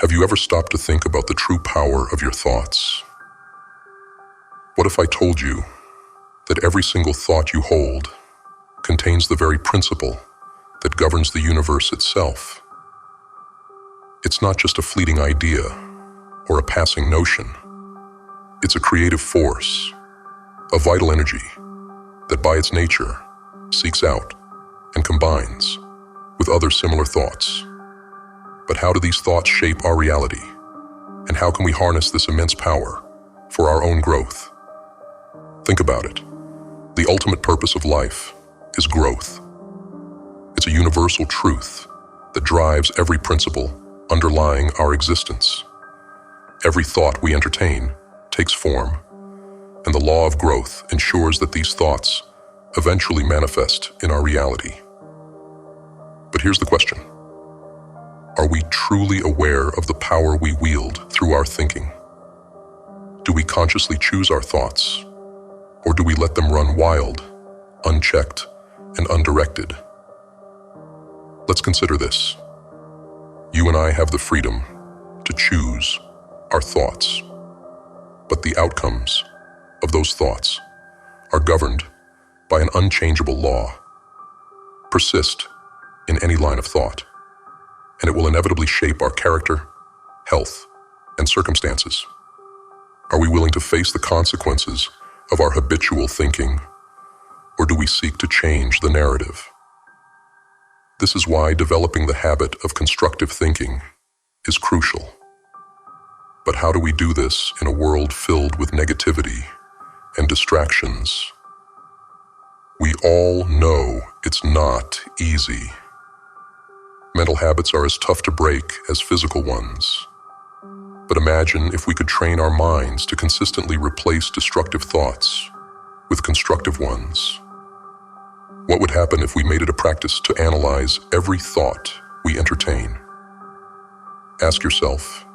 Have you ever stopped to think about the true power of your thoughts? What if I told you that every single thought you hold contains the very principle that governs the universe itself? It's not just a fleeting idea or a passing notion. It's a creative force, a vital energy that by its nature seeks out and combines with other similar thoughts. But how do these thoughts shape our reality? And how can we harness this immense power for our own growth? Think about it. The ultimate purpose of life is growth. It's a universal truth that drives every principle underlying our existence. Every thought we entertain takes form, and the law of growth ensures that these thoughts eventually manifest in our reality. But here's the question. Are we truly aware of the power we wield through our thinking? Do we consciously choose our thoughts, or do we let them run wild, unchecked, and undirected? Let's consider this. You and I have the freedom to choose our thoughts, but the outcomes of those thoughts are governed by an unchangeable law. Persist in any line of thought, and it will inevitably shape our character, health, and circumstances. Are we willing to face the consequences of our habitual thinking, or do we seek to change the narrative? This is why developing the habit of constructive thinking is crucial. But how do we do this in a world filled with negativity and distractions? We all know it's not easy. Mental habits are as tough to break as physical ones. But imagine if we could train our minds to consistently replace destructive thoughts with constructive ones. What would happen if we made it a practice to analyze every thought we entertain? Ask yourself,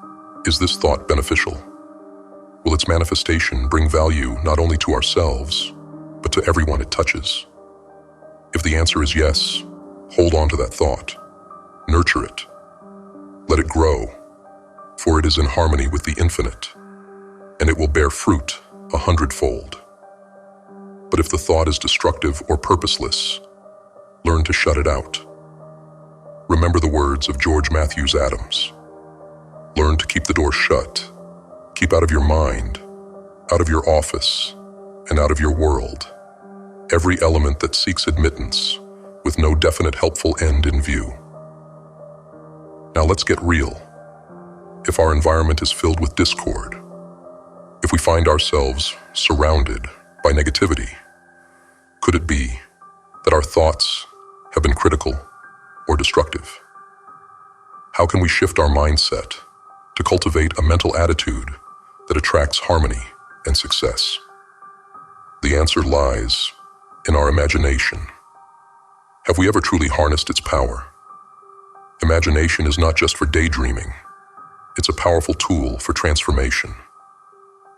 is this thought beneficial? Will its manifestation bring value not only to ourselves, but to everyone it touches? If the answer is yes, hold on to that thought. Nurture it. Let it grow, for it is in harmony with the infinite, and it will bear fruit 100-fold. But if the thought is destructive or purposeless, learn to shut it out. Remember the words of George Matthews Adams. Learn to keep the door shut. Keep out of your mind, out of your office, and out of your world every element that seeks admittance with no definite helpful end in view. Now let's get real. If our environment is filled with discord, if we find ourselves surrounded by negativity, could it be that our thoughts have been critical or destructive? How can we shift our mindset to cultivate a mental attitude that attracts harmony and success? The answer lies in our imagination. Have we ever truly harnessed its power? Imagination is not just for daydreaming. It's a powerful tool for transformation.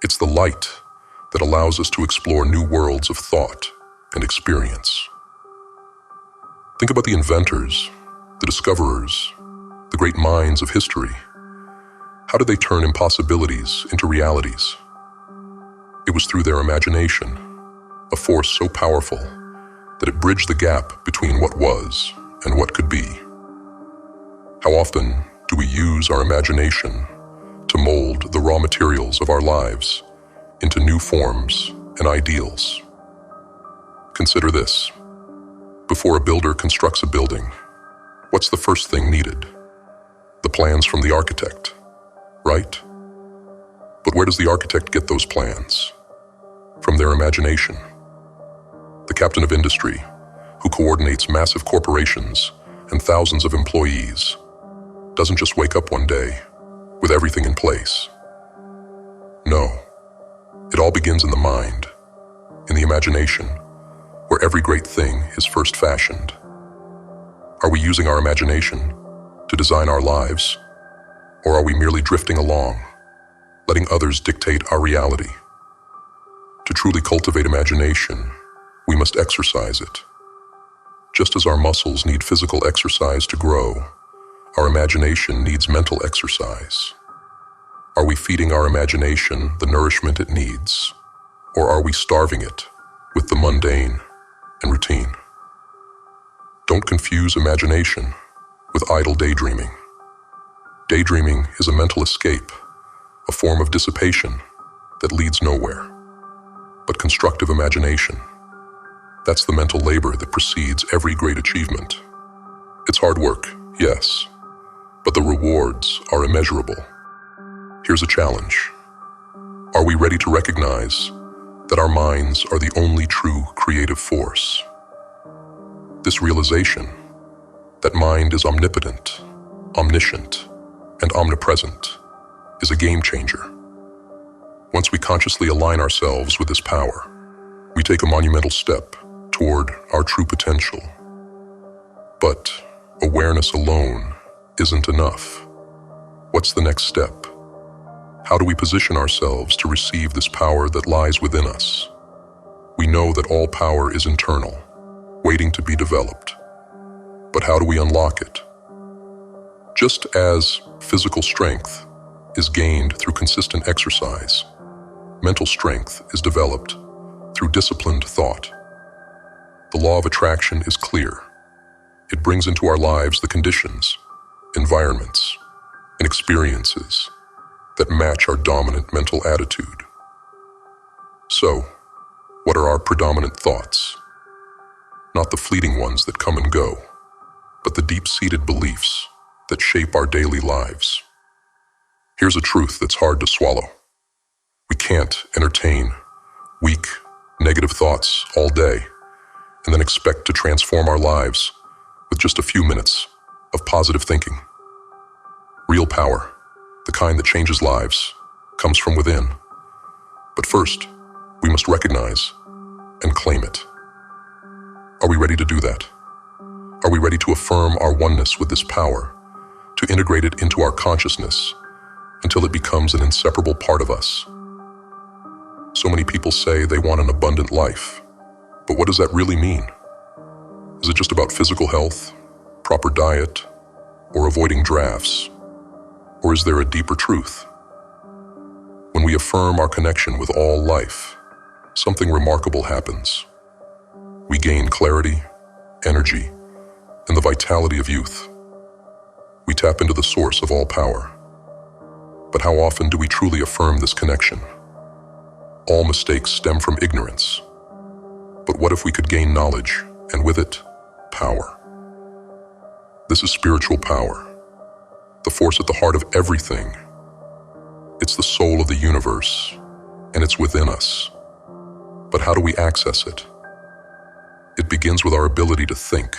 It's the light that allows us to explore new worlds of thought and experience. Think about the inventors, the discoverers, the great minds of history. How did they turn impossibilities into realities? It was through their imagination, a force so powerful that it bridged the gap between what was and what could be. How often do we use our imagination to mold the raw materials of our lives into new forms and ideals? Consider this. Before a builder constructs a building, what's the first thing needed? The plans from the architect, right? But where does the architect get those plans? From their imagination. The captain of industry, who coordinates massive corporations and thousands of employees, doesn't just wake up one day with everything in place. No, it all begins in the mind, in the imagination, where every great thing is first fashioned. Are we using our imagination to design our lives, or are we merely drifting along, letting others dictate our reality? To truly cultivate imagination, we must exercise it. Just as our muscles need physical exercise to grow, Our imagination needs mental exercise. Are we feeding our imagination the nourishment it needs, or are we starving it with the mundane and routine? Don't confuse imagination with idle daydreaming. Daydreaming is a mental escape, a form of dissipation that leads nowhere. But constructive imagination, that's the mental labor that precedes every great achievement. It's hard work, yes, but the rewards are immeasurable. Here's a challenge. Are we ready to recognize that our minds are the only true creative force? This realization that mind is omnipotent, omniscient, and omnipresent is a game changer. Once we consciously align ourselves with this power, we take a monumental step toward our true potential. But awareness alone isn't enough. What's the next step? How do we position ourselves to receive this power that lies within us? We know that all power is internal, waiting to be developed. But how do we unlock it? Just as physical strength is gained through consistent exercise, mental strength is developed through disciplined thought. The law of attraction is clear. It brings into our lives the conditions, environments, and experiences that match our dominant mental attitude. So, what are our predominant thoughts? Not the fleeting ones that come and go, but the deep-seated beliefs that shape our daily lives. Here's a truth that's hard to swallow. We can't entertain weak, negative thoughts all day and then expect to transform our lives with just a few minutes of positive thinking. Real power, the kind that changes lives, comes from within. But first, we must recognize and claim it. Are we ready to do that? Are we ready to affirm our oneness with this power, to integrate it into our consciousness until it becomes an inseparable part of us? So many people say they want an abundant life, but what does that really mean? Is it just about physical health, proper diet, or avoiding drafts? Or is there a deeper truth? When we affirm our connection with all life, something remarkable happens. We gain clarity, energy, and the vitality of youth. We tap into the source of all power. But how often do we truly affirm this connection? All mistakes stem from ignorance. But what if we could gain knowledge, and with it, power? This is spiritual power, the force at the heart of everything. It's the soul of the universe, and it's within us. But how do we access it? It begins with our ability to think,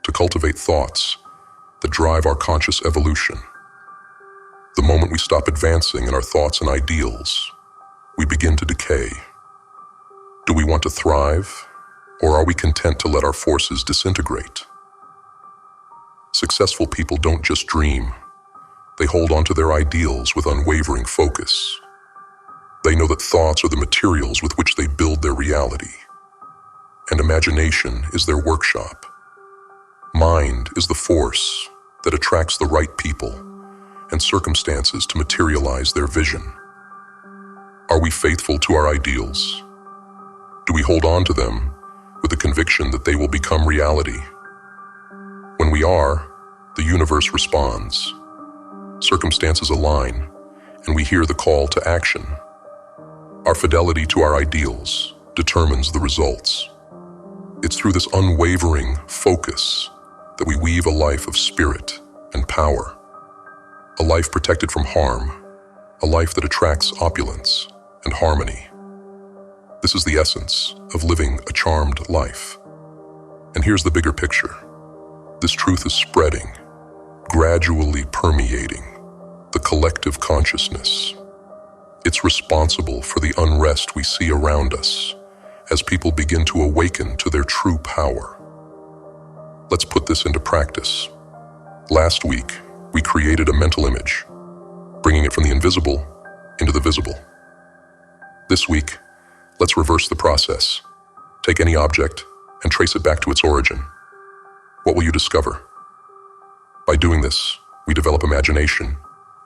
to cultivate thoughts that drive our conscious evolution. The moment we stop advancing in our thoughts and ideals, we begin to decay. Do we want to thrive, or are we content to let our forces disintegrate? Successful people don't just dream. They hold on to their ideals with unwavering focus. They know that thoughts are the materials with which they build their reality, and imagination is their workshop. Mind is the force that attracts the right people and circumstances to materialize their vision. Are we faithful to our ideals? Do we hold on to them with the conviction that they will become reality? When we are, the universe responds. Circumstances align, and we hear the call to action. Our fidelity to our ideals determines the results. It's through this unwavering focus that we weave a life of spirit and power, a life protected from harm, a life that attracts opulence and harmony. This is the essence of living a charmed life. And here's the bigger picture. This truth is spreading, gradually permeating the collective consciousness. It's responsible for the unrest we see around us as people begin to awaken to their true power. Let's put this into practice. Last week, we created a mental image, bringing it from the invisible into the visible. This week, let's reverse the process. Take any object and trace it back to its origin. What will you discover? By doing this, we develop imagination,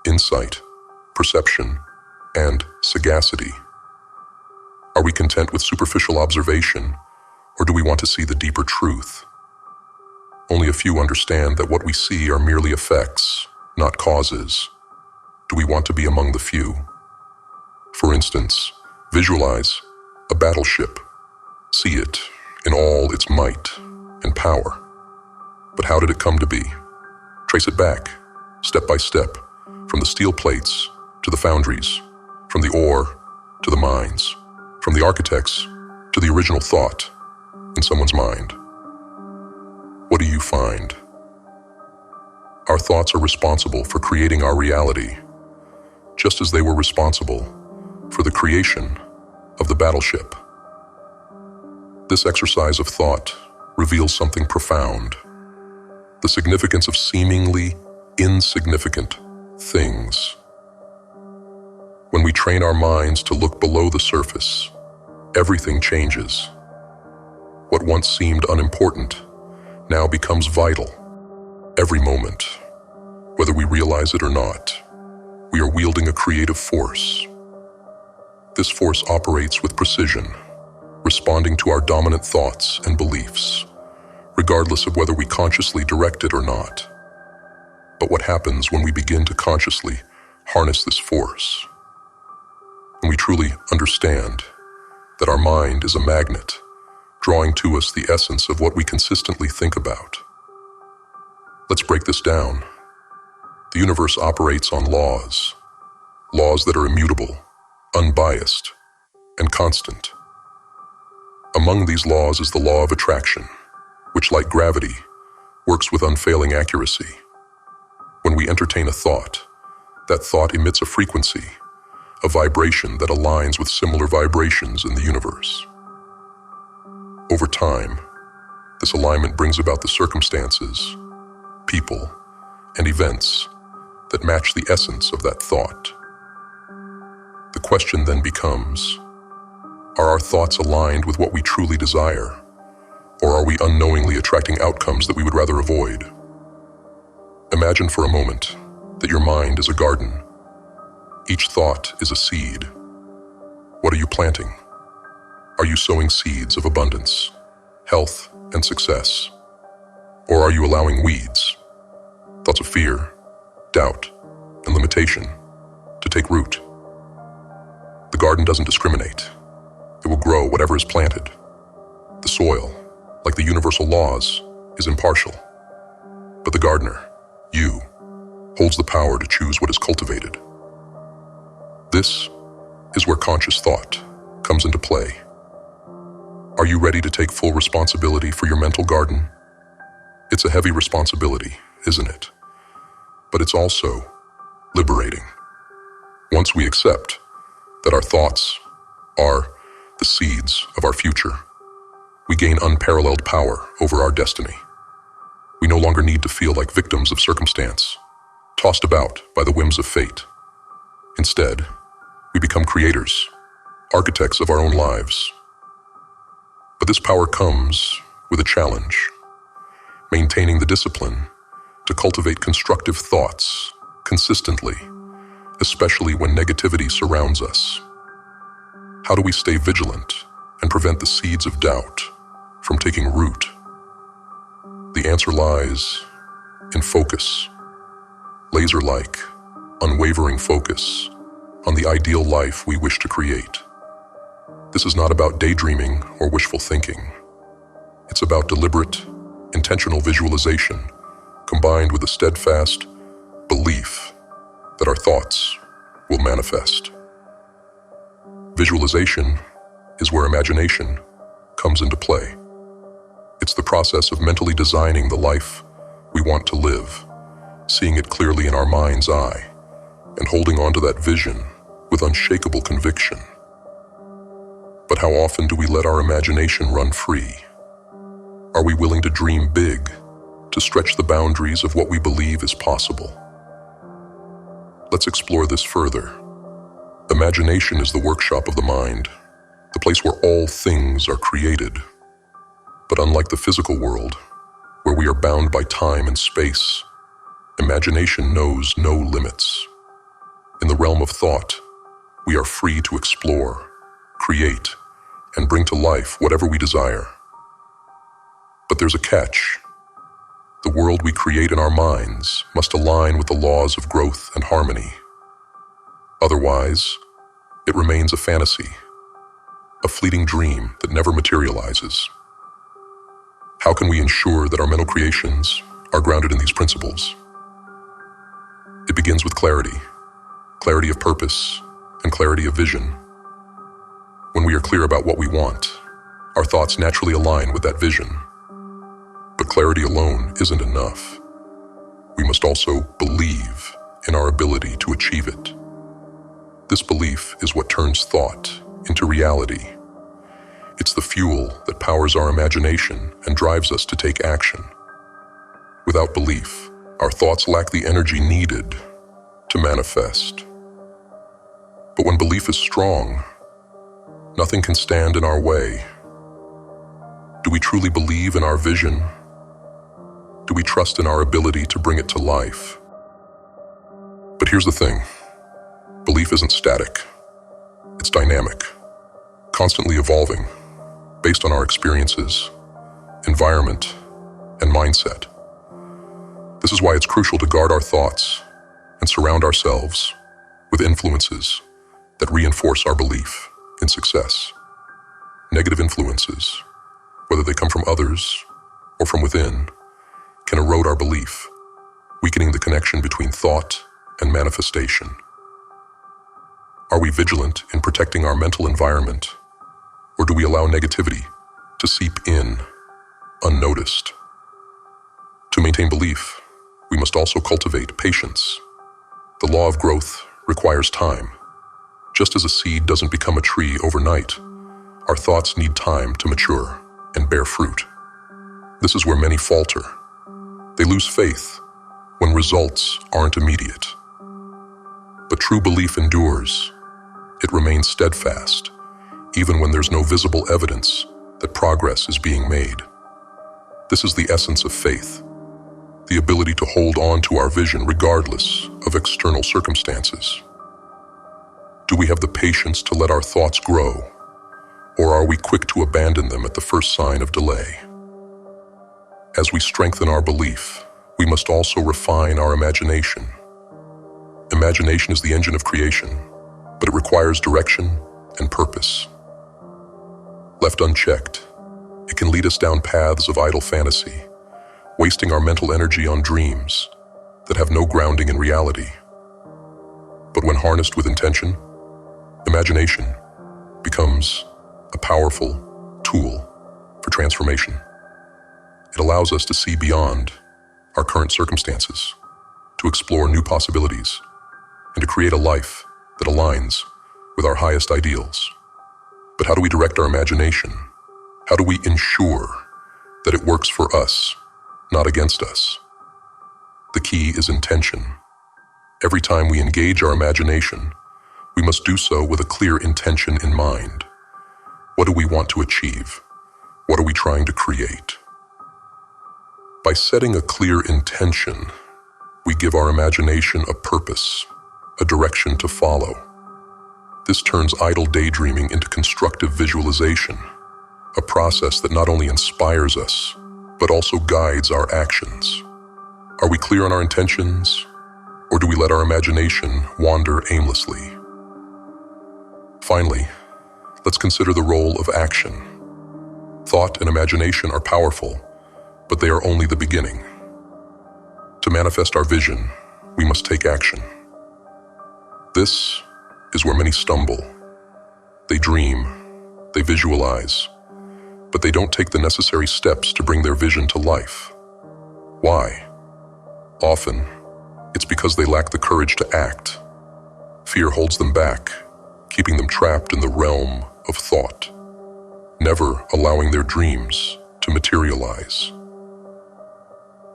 insight, perception, and sagacity. Are we content with superficial observation, or do we want to see the deeper truth? Only a few understand that what we see are merely effects, not causes. Do we want to be among the few? For instance, visualize a battleship. See it in all its might and power. But how did it come to be? Trace it back, step by step, from the steel plates to the foundries, from the ore to the mines, from the architects to the original thought in someone's mind. What do you find? Our thoughts are responsible for creating our reality, just as they were responsible for the creation of the battleship. This exercise of thought reveals something profound: the significance of seemingly insignificant things. When we train our minds to look below the surface, everything changes. What once seemed unimportant now becomes vital. Every moment, whether we realize it or not, we are wielding a creative force. This force operates with precision, responding to our dominant thoughts and beliefs, regardless of whether we consciously direct it or not. But what happens when we begin to consciously harness this force? When we truly understand that our mind is a magnet, drawing to us the essence of what we consistently think about. Let's break this down. The universe operates on laws that are immutable, unbiased, and constant. Among these laws is the law of attraction, which, like gravity, works with unfailing accuracy. When we entertain a thought, that thought emits a frequency, a vibration that aligns with similar vibrations in the universe. Over time, this alignment brings about the circumstances, people, and events that match the essence of that thought. The question then becomes, are our thoughts aligned with what we truly desire, or are we unknowingly attracting outcomes that we would rather avoid? Imagine for a moment that your mind is a garden. Each thought is a seed. What are you planting? Are you sowing seeds of abundance, health, and success? Or are you allowing weeds, thoughts of fear, doubt, and limitation, to take root? The garden doesn't discriminate. It will grow whatever is planted. The soil, like the universal laws, is impartial. But the gardener, you, holds the power to choose what is cultivated. This is where conscious thought comes into play. Are you ready to take full responsibility for your mental garden? It's a heavy responsibility, isn't it? But it's also liberating. Once we accept that our thoughts are the seeds of our future, we gain unparalleled power over our destiny. We no longer need to feel like victims of circumstance, tossed about by the whims of fate. Instead, we become creators, architects of our own lives. But this power comes with a challenge: maintaining the discipline to cultivate constructive thoughts consistently, especially when negativity surrounds us. How do we stay vigilant and prevent the seeds of doubt from taking root? The answer lies in focus. Laser-like, unwavering focus on the ideal life we wish to create. This is not about daydreaming or wishful thinking. It's about deliberate, intentional visualization combined with a steadfast belief that our thoughts will manifest. Visualization is where imagination comes into play. It's the process of mentally designing the life we want to live, seeing it clearly in our mind's eye, and holding on to that vision with unshakable conviction. But how often do we let our imagination run free? Are we willing to dream big, to stretch the boundaries of what we believe is possible? Let's explore this further. Imagination is the workshop of the mind, the place where all things are created. But unlike the physical world, where we are bound by time and space, Imagination knows no limits. In the realm of thought, we are free to explore, create, and bring to life whatever we desire. But there's a catch. The world we create in our minds must align with the laws of growth and harmony. Otherwise, it remains a fantasy, a fleeting dream that never materializes. How can we ensure that our mental creations are grounded in these principles? It begins with clarity of purpose, and clarity of vision. When we are clear about what we want, our thoughts naturally align with that vision. But clarity alone isn't enough. We must also believe in our ability to achieve it. This belief is what turns thought into reality. It's the fuel that powers our imagination and drives us to take action. Without belief, our thoughts lack the energy needed to manifest. But when belief is strong, nothing can stand in our way. Do we truly believe in our vision? Do we trust in our ability to bring it to life? But here's the thing. Belief isn't static. It's dynamic, constantly evolving, based on our experiences, environment, and mindset. This is why it's crucial to guard our thoughts and surround ourselves with influences that reinforce our belief in success. Negative influences, whether they come from others or from within, can erode our belief, weakening the connection between thought and manifestation. Are we vigilant in protecting our mental environment, or do we allow negativity to seep in unnoticed? To maintain belief, we must also cultivate patience. The law of growth requires time. Just as a seed doesn't become a tree overnight, our thoughts need time to mature and bear fruit. This is where many falter. They lose faith when results aren't immediate. But true belief endures. It remains steadfast, even when there's no visible evidence that progress is being made. This is the essence of faith, the ability to hold on to our vision regardless of external circumstances. Do we have the patience to let our thoughts grow, or are we quick to abandon them at the first sign of delay? As we strengthen our belief, we must also refine our imagination. Imagination is the engine of creation, but it requires direction and purpose. Left unchecked, it can lead us down paths of idle fantasy, wasting our mental energy on dreams that have no grounding in reality. But when harnessed with intention, imagination becomes a powerful tool for transformation. It allows us to see beyond our current circumstances, to explore new possibilities, and to create a life that aligns with our highest ideals. But how do we direct our imagination? How do we ensure that it works for us, not against us? The key is intention. Every time we engage our imagination, we must do so with a clear intention in mind. What do we want to achieve? What are we trying to create? By setting a clear intention, we give our imagination a purpose, a direction to follow. This turns idle daydreaming into constructive visualization, a process that not only inspires us, but also guides our actions. Are we clear on our intentions, or do we let our imagination wander aimlessly? Finally, let's consider the role of action. Thought and imagination are powerful, but they are only the beginning. To manifest our vision, we must take action. This is where many stumble. They dream, they visualize, but they don't take the necessary steps to bring their vision to life. Why? Often, it's because they lack the courage to act. Fear holds them back, keeping them trapped in the realm of thought, never allowing their dreams to materialize.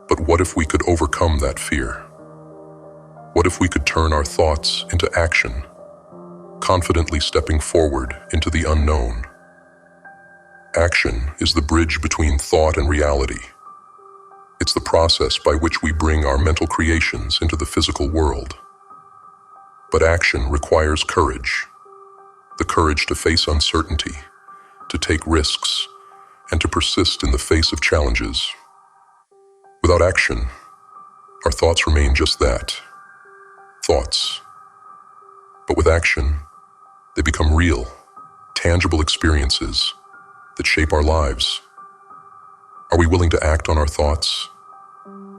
But what if we could overcome that fear? What if we could turn our thoughts into action, confidently stepping forward into the unknown? Action is the bridge between thought and reality. It's the process by which we bring our mental creations into the physical world. But action requires courage. The courage to face uncertainty, to take risks, and to persist in the face of challenges. Without action, our thoughts remain just that, thoughts. But with action, they become real, tangible experiences that shape our lives. Are we willing to act on our thoughts?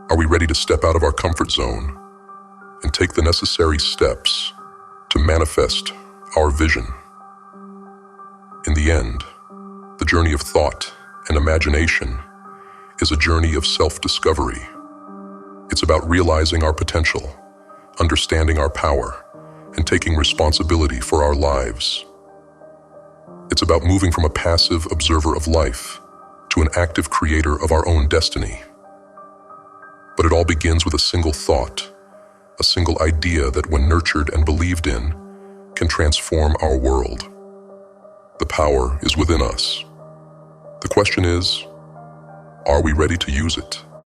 Are we ready to step out of our comfort zone and take the necessary steps to manifest our vision? In the end, the journey of thought and imagination is a journey of self-discovery. It's about realizing our potential, understanding our power, and taking responsibility for our lives. It's about moving from a passive observer of life to an active creator of our own destiny. But it all begins with a single thought, a single idea that, when nurtured and believed in, can transform our world. The power is within us. The question is, are we ready to use it?